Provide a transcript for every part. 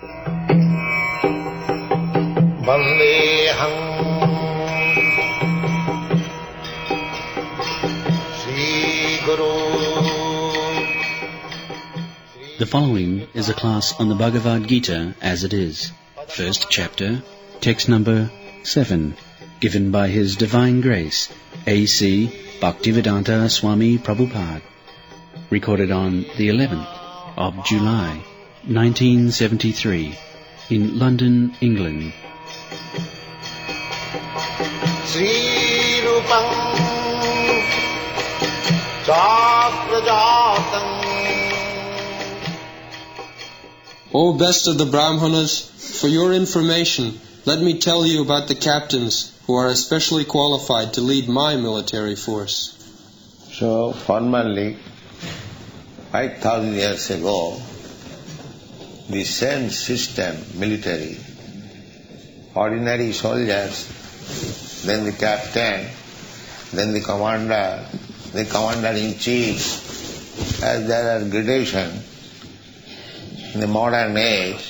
Vandeham Sri Guru. The following is a class on the Bhagavad-gītā as it is. First chapter, text number 7, given by His Divine Grace, A.C. Bhaktivedanta Swami Prabhupada. Recorded on the 11th of July, 1973, in London, England. Sri Rupam Chakrajatam. O best of the Brahmanas, for your information, let me tell you about the captains who are especially qualified to lead my military force. So, formerly, 5,000 years ago, the same system, military, ordinary soldiers, then the captain, then the commander-in-chief, as there are gradations. In the modern age,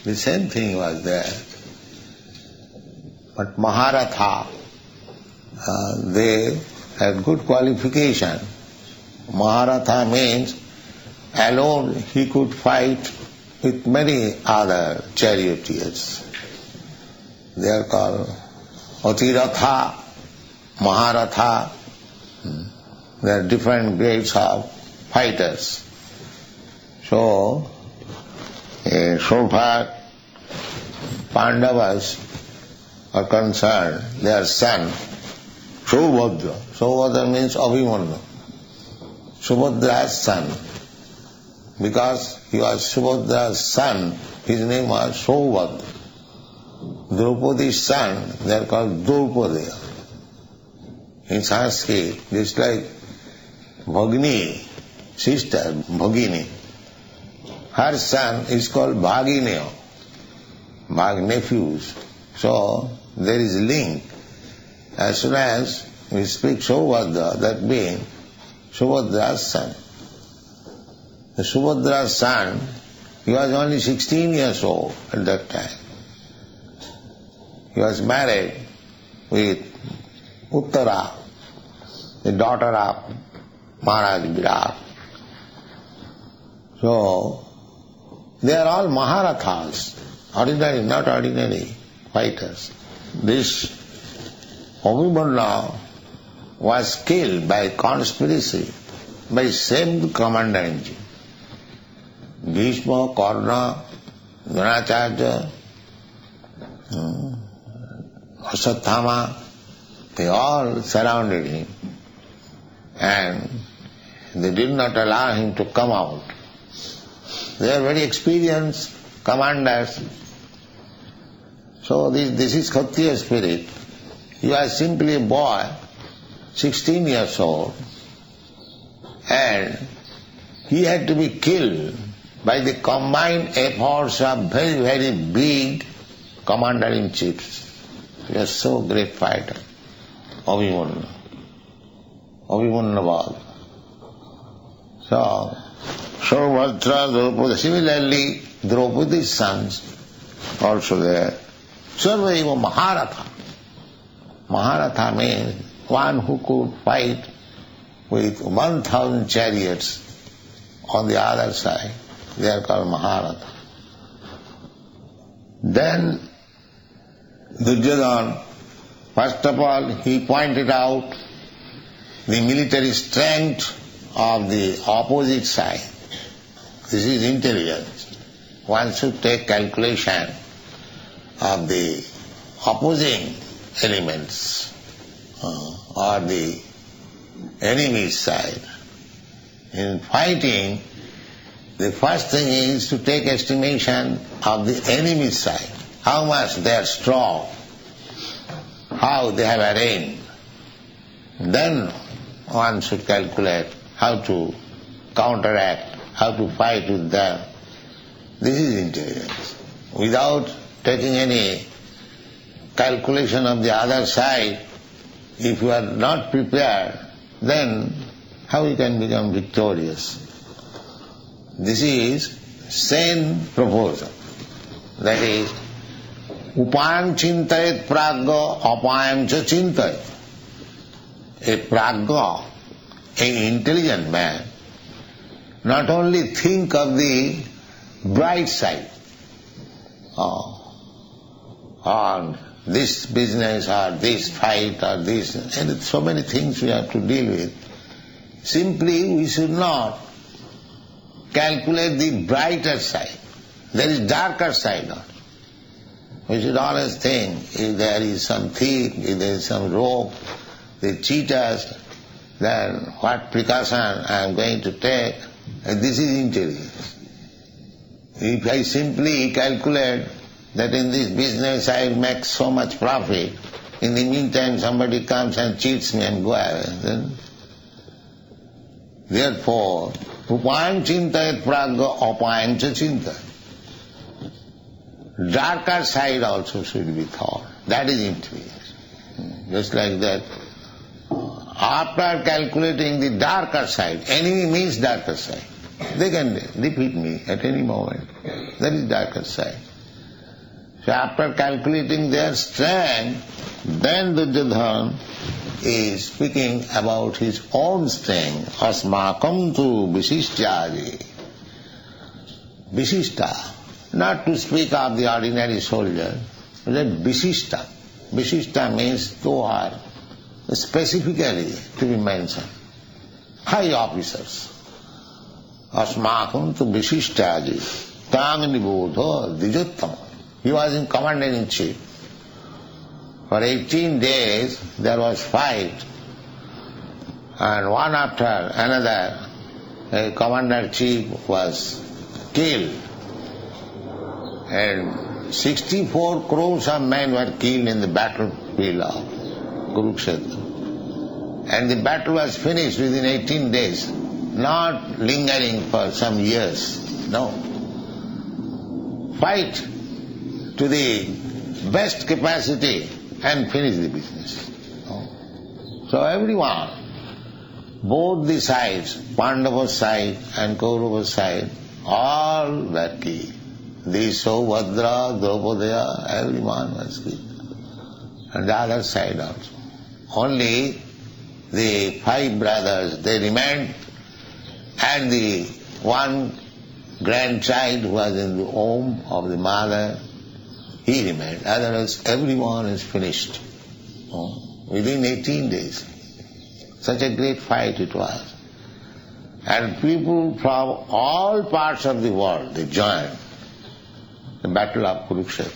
the same thing was there. But Maharatha, they had good qualification. Maharatha means alone he could fight with many other charioteers. They are called Atiratha, Maharatha. There are different grades of fighters. So far Pandavas are concerned, their son, Subhadra. Subhadra means Abhimanyu. Subhadra's son. Because he was Subhadra's son, his name was Subhadra. Draupadi's son, they are called Draupadi. In Sanskrit, it's like Bhagini, sister, Bhagini. Her son is called Bhagineya, nephews. So there is a link. As soon as we speak Subhadra, that means Subhadra's son. The Subhadra's son, he was only 16 years old at that time. He was married with Uttara, the daughter of Maharaj Virat. So they are all Maharathas, ordinary, not ordinary fighters. This Abhimanyu was killed by conspiracy by same commander-in-chief. Bhishma, Karna, Dronacharya, Asatthama, they all surrounded him and they did not allow him to come out. They are very experienced commanders. So this is Kshatriya spirit. He was simply a boy, 16 years old, and he had to be killed by the combined efforts of very, very big commander-in-chiefs. He was so great fighter, Abhimanyu Bhad. So, Subhadra, Draupadi, similarly, Draupadi's sons also there. Sarvaiva Maharatha. Maharatha means one who could fight with 1,000 chariots on the other side. They are called Maharatha. Then Duryodhana, first of all, he pointed out the military strength of the opposite side. This is intelligence. One should take calculation of the opposing elements or the enemy's side. In fighting, the first thing is to take estimation of the enemy's side. How much they are strong, how they have arranged. Then one should calculate how to counteract, how to fight with them. This is intelligence. Without taking any calculation of the other side, if you are not prepared, then how you can become victorious? This is sane proposal. That is, upayam chintayet pragya apayam cha chintayet. A pragya, an intelligent man, not only think of the bright side, or this business or this fight or this, and so many things we have to deal with. Simply we should not calculate the brighter side. There is darker side also. We should always think, if there is some thief, if there is some rogue, the cheaters, then what precaution I am going to take. And this is intelligence. If I simply calculate that in this business I will make so much profit, in the meantime somebody comes and cheats me and go away, then therefore, upayam chintayet pragya apayam cha chintayet. Darker side also should be thought. That is intelligence. Just like that, after calculating the darker side, enemy means darker side. They can defeat me at any moment. That is darker side. So after calculating their strength, then Duryodhana is speaking about his own strength. Asmakam tu visishtyaji. Visishta. Not to speak of the ordinary soldier, but visishta. Visishta means those are specifically to be mentioned. High officers. Asmakam tu visishtyaji. Tang nibodha dijuttam. He was in commander-in-chief. For 18 days there was fight, and one after another a commander-in-chief was killed, and 64 crores of men were killed in the battlefield of Kurukshetra. And the battle was finished within 18 days, not lingering for some years. No. Fight to the best capacity and finish the business. So everyone, both the sides, Pandava's side and Kaurava's side, all were killed. The Saubhadra, Draupadaya, everyone was killed. And the other side also. Only the 5 brothers, they remained, and the one grandchild who was in the womb of the mother, he remained. Otherwise everyone is finished. Within 18 days. Such a great fight it was. And people from all parts of the world, they joined the battle of Kurukshetra.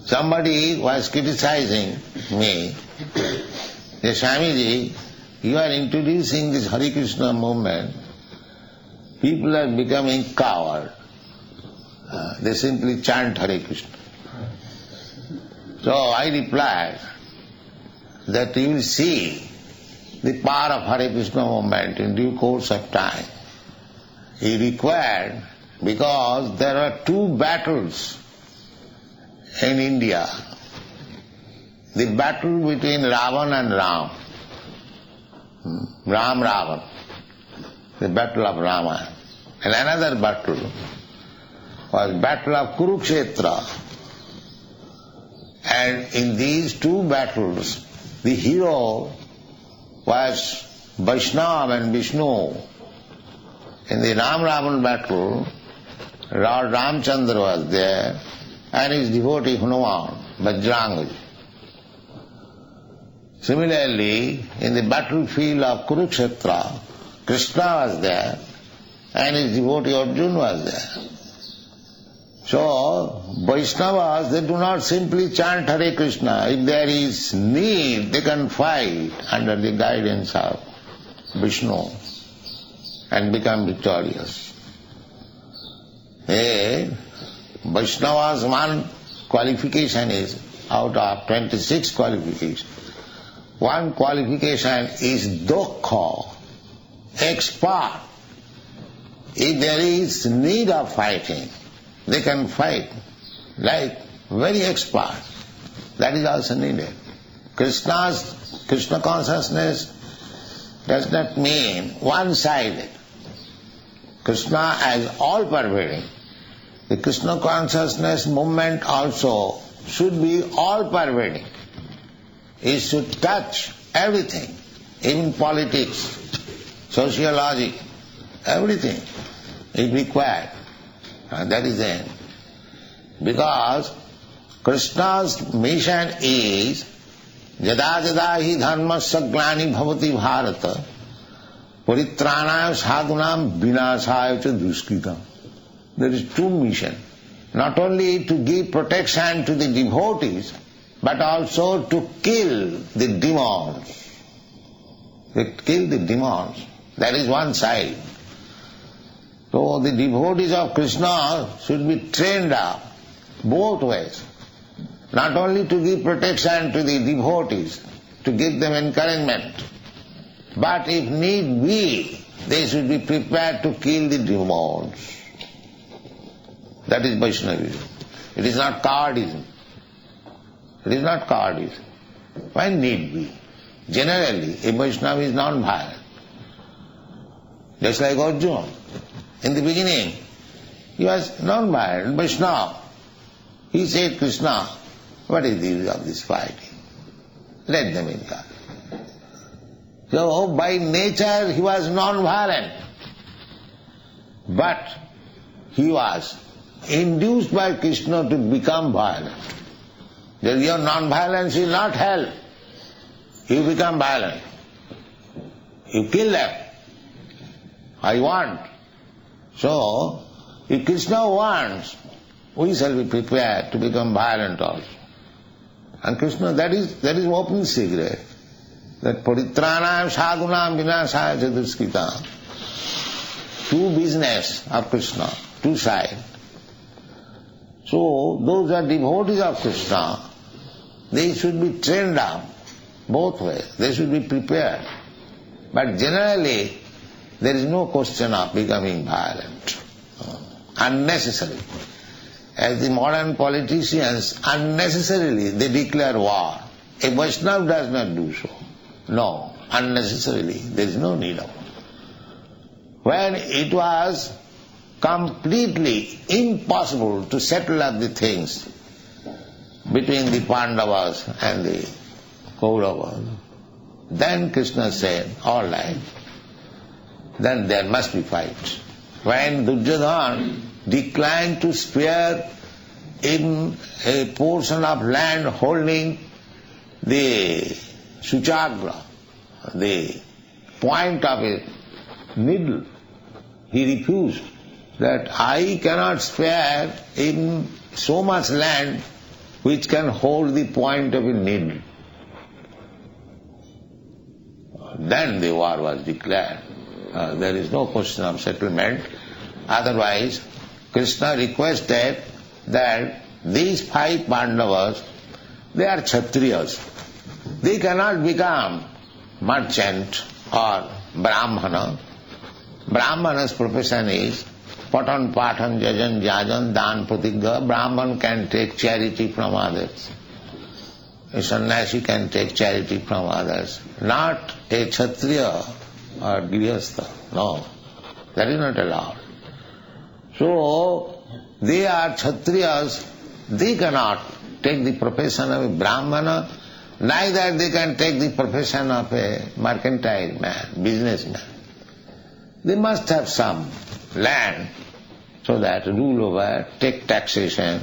Somebody was criticizing me, that Swamiji, you are introducing this Hare Krishna movement, people are becoming coward. They simply chant Hare Krishna. So I replied that you will see the power of Hare Krishna movement in due course of time. He required, because there are 2 battles in India. The battle between Ravan and Ram. Ravan. The battle of Rama. And another battle was battle of Kurukshetra. And in these 2 battles, the hero was Vaishnava and Vishnu. In the Ram-Ravan battle, Lord Ramchandra was there, and his devotee Hanuman, Bajrangaji. Similarly, in the battlefield of Kurukshetra, Krishna was there, and his devotee Arjuna was there. So, Vaishnavas, they do not simply chant Hare Krishna. If there is need, they can fight under the guidance of Vishnu and become victorious. Vaishnavas, one qualification is, out of 26 qualifications, one qualification is dokha, expert. If there is need of fighting, they can fight like very expert. That is also needed. Krishna consciousness does not mean one-sided. Krishna as all-pervading. The Krishna consciousness movement also should be all-pervading. It should touch everything, even politics, sociology, everything is required. And that is the end. Because Krishna's mission is Jada jada hi dharmasya glani bhavati bharata paritranaya sadhunam vinasaya cha duskritam. There is two missions. Not only to give protection to the devotees, but also to kill the demons. To kill the demons. That is one side. So the devotees of Krishna should be trained up both ways. Not only to give protection to the devotees, to give them encouragement, but if need be, they should be prepared to kill the demons. That is Vaishnavism. It is not cowardism. It is not cowardism. When need be. Generally, a Vaishnava is non-violent. Just like Arjuna. In the beginning, he was non-violent, Vaishnava. He said, Krishna, what is the use of this fighting? Let them enjoy. So, by nature, he was non-violent. But he was induced by Krishna to become violent. Your non-violence will not help. You become violent. You kill them. I want. So, if Krishna wants, we shall be prepared to become violent also. And Krishna, that is open secret. That paritranam sadhunam vinasaya cha duskritam. Two business of Krishna, two sides. So, those are devotees of Krishna, they should be trained up both ways. They should be prepared. But generally, there is no question of becoming violent, unnecessarily. As the modern politicians, unnecessarily they declare war. A Vaishnava does not do so. No, unnecessarily. There is no need of it. When it was completely impossible to settle up the things between the Pandavas and the Kauravas, then Krishna said, all right, then there must be fight. When Duryodhana declined to spare in a portion of land holding the Suchagra, the point of a needle, he refused that I cannot spare in so much land which can hold the point of a needle. Then the war was declared. There is no question of settlement. Otherwise, Krishna requested that these 5 Pandavas, they are Kshatriyas. They cannot become merchant or Brahmana. Brahmana's profession is Patan, Patan, Jajan, Jajan, Dan, Pratigya. Brahman can take charity from others. A sannyasi can take charity from others. Not a Kshatriya or Grihastha. No, that is not allowed. So, they are Kshatriyas, they cannot take the profession of a Brahmana, neither they can take the profession of a mercantile man, businessman. They must have some land so that rule over, take taxation,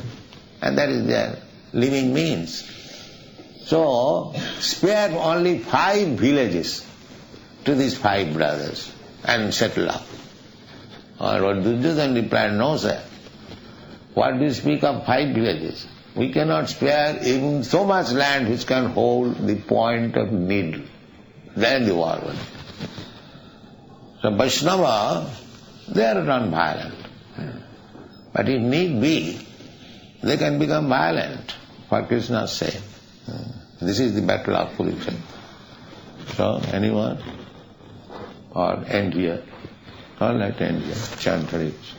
and that is their living means. So, spare only 5 villages to these 5 brothers and settle up. Or what Duryodhana replied, no sir, what do you speak of 5 villages? We cannot spare even so much land which can hold the point of needle. Then the war was. So Vaishnava, they are non-violent. But if need be, they can become violent, for Krishna's sake. This is the battle of Kurukshetra. So, anyone? Or end here? All right, end here. Chant Hare Krishna.